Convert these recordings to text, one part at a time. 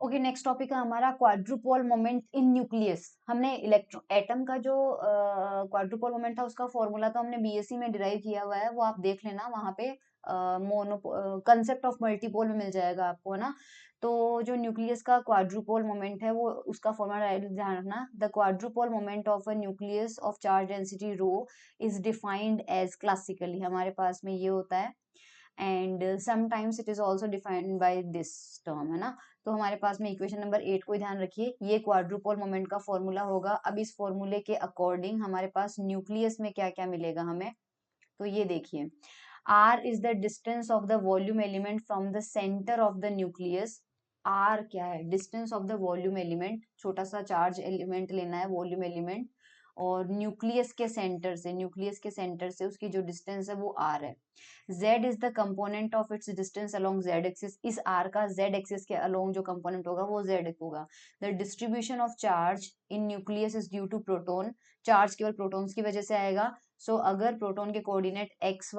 Okay, next topic है हमारा quadrupole moment in nucleus. हमने इलेक्ट्रो एटम का जो क्वाड्रुपोल मोमेंट था उसका फॉर्मूला तो हमने बीएससी में डिराइव किया हुआ है, वो आप देख लेना वहां पे। मोनो कंसेप्ट ऑफ मल्टीपोल में मिल जाएगा आपको, है ना। तो जो न्यूक्लियस का क्वाड्रुपोल मोमेंट है वो उसका फॉर्मूला ध्यान रखना। The quadrupole moment of a nucleus of charge density rho is defined as classically, हमारे पास में ये होता है। And sometimes it is also defined by this term, है ना। तो हमारे पास में इक्वेशन नंबर 8 को ध्यान रखिए, ये क्वाड्रुपोल मोमेंट का फॉर्मूला होगा। अब इस फॉर्मूले के अकॉर्डिंग हमारे पास न्यूक्लियस में क्या क्या मिलेगा हमें, तो ये देखिए। R is the distance of the volume element from the center of the nucleus। R क्या है, distance of the volume element, छोटा सा चार्ज एलिमेंट लेना है, वॉल्यूम एलिमेंट, और न्यूक्लियस के सेंटर से उसकी जो डिस्टेंस है वो R है। Z is the component of its distance along Z axis। इस R का Z axis के along जो component होगा वो Z होगा। The distribution of charge in nucleus is due to proton। Charge केवल प्रोटॉन्स की वजह से आएगा। सो अगर प्रोटॉन के कोऑर्डिनेट एक्स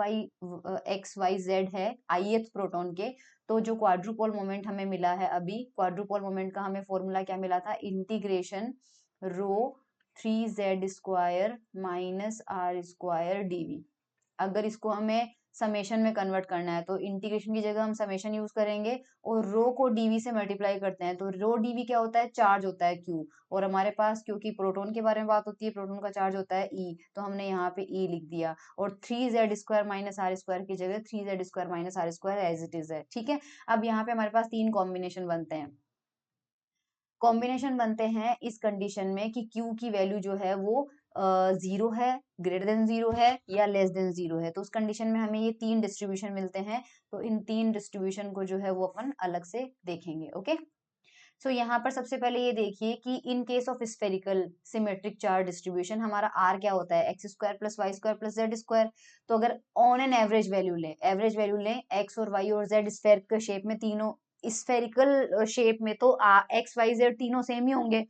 वाई जेड है ith प्रोटॉन के, तो जो क्वाड्रुपोल मोमेंट हमें मिला है अभी, क्वाड्रुपोल मोमेंट का हमें फॉर्मूला क्या मिला था, इंटीग्रेशन रो 3z² माइनस r² dv। अगर इसको हमें समेशन में कन्वर्ट करना है तो इंटीग्रेशन की जगह हम समेशन यूज करेंगे, और रो को डीवी से मल्टीप्लाई करते हैं तो रो डीवी क्या होता है, चार्ज होता है क्यू। और हमारे पास क्योंकि प्रोटॉन के बारे में बात होती है, प्रोटॉन का चार्ज होता है ई, तो हमने यहाँ पे ई लिख दिया। और 3z² माइनस r² की जगह 3z² minus r² as it is है, ठीक है। अब यहाँ पे हमारे पास तीन कॉम्बिनेशन बनते हैं इस कंडीशन में कि Q की वैल्यू जो है वो 0 है, ग्रेटर देन 0 है, या लेस देन 0 है। तो उस कंडीशन में हमें ये तीन डिस्ट्रीब्यूशन मिलते हैं। तो इन तीन डिस्ट्रीब्यूशन को जो है वो अपन अलग से देखेंगे। ओके, सो यहाँ पर सबसे पहले ये देखिए कि in case of spherical symmetric charge distribution हमारा R क्या होता है, x² plus y² plus z²। तो अगर ऑन एन एवरेज वैल्यू लें x और y और z स्फेयर के शेप में, तीनों स्फेरिकल शेप में, तो x y z तीनों सेम ही होंगे।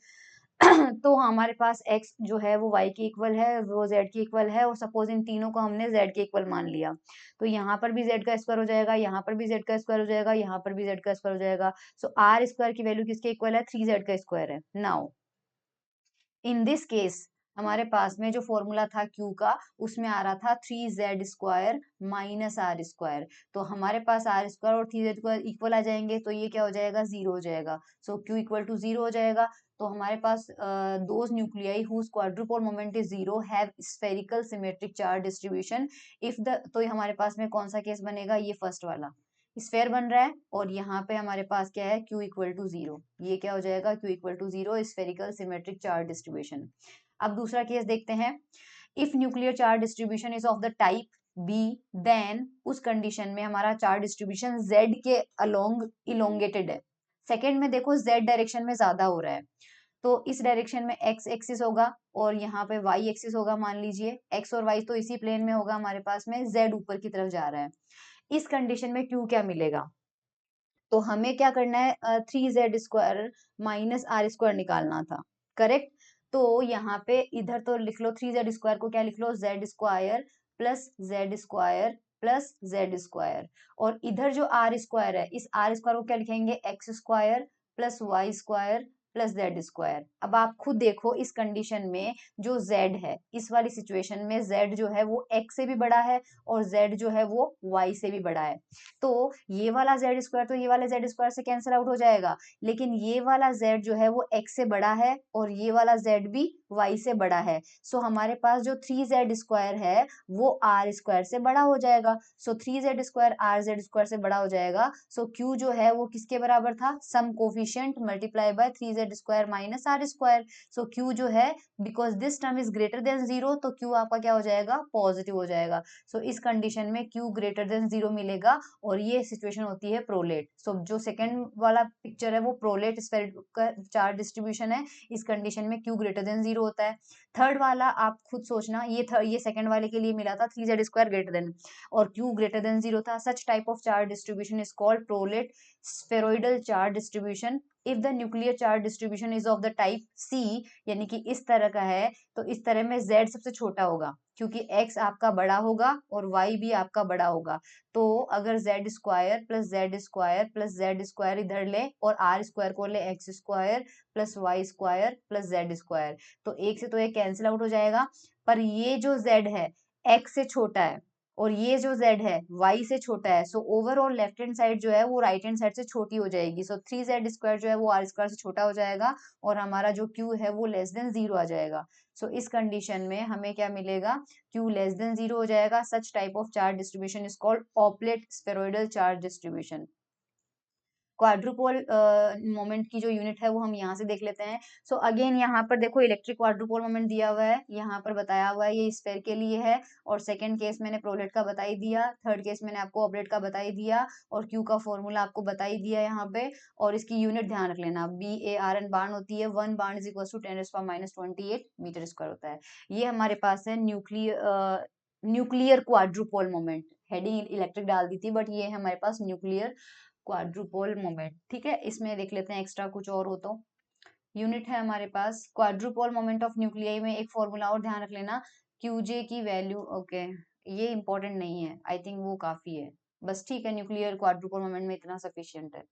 तो हमारे पास x जो है वो y के इक्वल है, वो z के इक्वल है, और सपोज इन तीनों को हमने z के इक्वल मान लिया, तो यहाँ पर भी z का स्क्वायर हो जाएगा, यहाँ पर भी z का स्क्वायर हो जाएगा, यहाँ पर भी z का स्क्वायर हो जाएगा। सो r² की वैल्यू किसके इक्वल है, 3z का स्क्वायर है। नाउ इन दिस केस हमारे पास में जो फॉर्मूला था Q का, उसमें आ रहा था 3z² माइनस r²। तो हमारे पास r² और 3z² इक्वल आ जाएंगे, तो ये क्या हो जाएगा, 0 हो जाएगा। सो Q इक्वल टू 0 हो जाएगा। तो हमारे पास those nuclei whose quadrupole moment is 0 have spherical symmetric charge distribution if the, तो हमारे पास में कौन सा केस बनेगा, ये फर्स्ट वाला स्फेयर बन रहा है, और यहाँ पे हमारे पास क्या है, Q इक्वल टू 0। ये क्या हो जाएगा, Q equal to 0 spherical symmetric charge distribution. अब दूसरा केस देखते हैं। If nuclear charge distribution is of the type B, then उस कंडीशन में हमारा चार्ज डिस्ट्रीब्यूशन Z के अलोंग इलोंगेटेड है। सेकेंड में देखो Z डायरेक्शन में ज्यादा हो रहा है, तो इस डायरेक्शन में x एक्सिस होगा और यहाँ पे y एक्सिस होगा। मान लीजिए x और y तो इसी प्लेन में होगा हमारे पास में, Z ऊपर की तरफ जा रहा है। इस कंडीशन में Q क्या मिलेगा, तो हमें क्या करना है, 3z² माइनस r² निकालना था, करेक्ट। तो यहाँ पे इधर तो लिख लो 3z² को क्या लिख लो, z² plus z² plus z², और इधर जो r² है, इस r² को क्या लिखेंगे, x² plus y² plus z²। अब आप खुद देखो इस कंडीशन में जो z है, इस वाली सिचुएशन में z जो है वो x से भी बड़ा है, और z जो है वो y से भी बड़ा है। तो ये वाला z² तो ये वाले z² से कैंसिल आउट हो जाएगा, लेकिन ये वाला z जो है वो x से बड़ा है, और ये वाला z भी y से बड़ा है। सो हमारे पास जो 3z² है वो r² से बड़ा हो जाएगा। सो 3z² rz² से बड़ा हो जाएगा। सो q जो है वो किसके बराबर था, some coefficient multiply by 3z² minus r²। So q जो है, because this term is greater than 0, तो q आपका क्या हो जाएगा, पॉजिटिव हो जाएगा। सो इस कंडीशन में q ग्रेटर देन 0 मिलेगा, और ये सिचुएशन होती है प्रोलेट। सो जो सेकंड वाला पिक्चर है वो प्रोलेट स्फेरिकल चार्ज डिस्ट्रीब्यूशन है। इस कंडीशन में Q ग्रेटर देन 0 होता है। थर्ड वाला आप खुद सोचना, ये सेकंड वाले के लिए मिला था 3z² ग्रेटर देन, और Q ग्रेटर देन 0 था। Such type of charge distribution is called prolate spheroidal charge distribution if the nuclear charge distribution is of the type C, यानी कि इस तरह का है, तो इस तरह में z सबसे छोटा होगा क्योंकि x आपका बड़ा होगा और y भी आपका बड़ा होगा। तो अगर z square plus Z square plus Z square इधर ले और r स्क्वायर को ले x square plus Y square plus Z square, तो एक से तो एक कैंसिल आउट हो जाएगा, पर ये जो z है x से छोटा है और ये जो z है y से छोटा है, so overall left hand side जो है वो राइट हैंड साइड से छोटी हो जाएगी। सो 3z स्क्वायर जो है वो r स्क्वायर से छोटा हो जाएगा और हमारा जो q है वो लेस देन 0 आ जाएगा। सो इस कंडीशन में हमें क्या मिलेगा, q लेस देन 0 हो जाएगा। Such type of charge distribution is called oblate spheroidal charge distribution. Quadrupole moment की जो यूनिट है वो हम यहाँ से देख लेते हैं। सो अगेन यहाँ पर देखो इलेक्ट्रिक क्वाड्रुपोल मोमेंट दिया हुआ है, यहाँ पर बताया हुआ है ये स्फेयर के लिए है, और सेकंड केस मैंने प्रोलेट का बता ही दिया, थर्ड केस मैंने आपको ऑबलेट का बता ही दिया, और क्यू का फॉर्मूला आपको बता ही दिया यहाँ पे। और इसकी यूनिट ध्यान रख लेना, BARN बार्न होती है, 1 barn is equal to 10⁻28 metre square होता है। ये हमारे पास है nuclear quadrupole moment, heading electric डाल दी थी बट ये है हमारे पास न्यूक्लियर क्वाड्रुपोल मोमेंट। ठीक है, इसमें देख लेते हैं एक्स्ट्रा कुछ और हो तो। यूनिट है हमारे पास क्वाड्रुपोल मोमेंट ऑफ न्यूक्लियाई में एक फॉर्मूला और ध्यान रख लेना, क्यूजे की वैल्यू, ओके ये इंपॉर्टेंट नहीं है, आई थिंक वो काफी है, बस ठीक है, न्यूक्लियर क्वाड्रुपोल मोमेंट में इतना सफिशियंट है।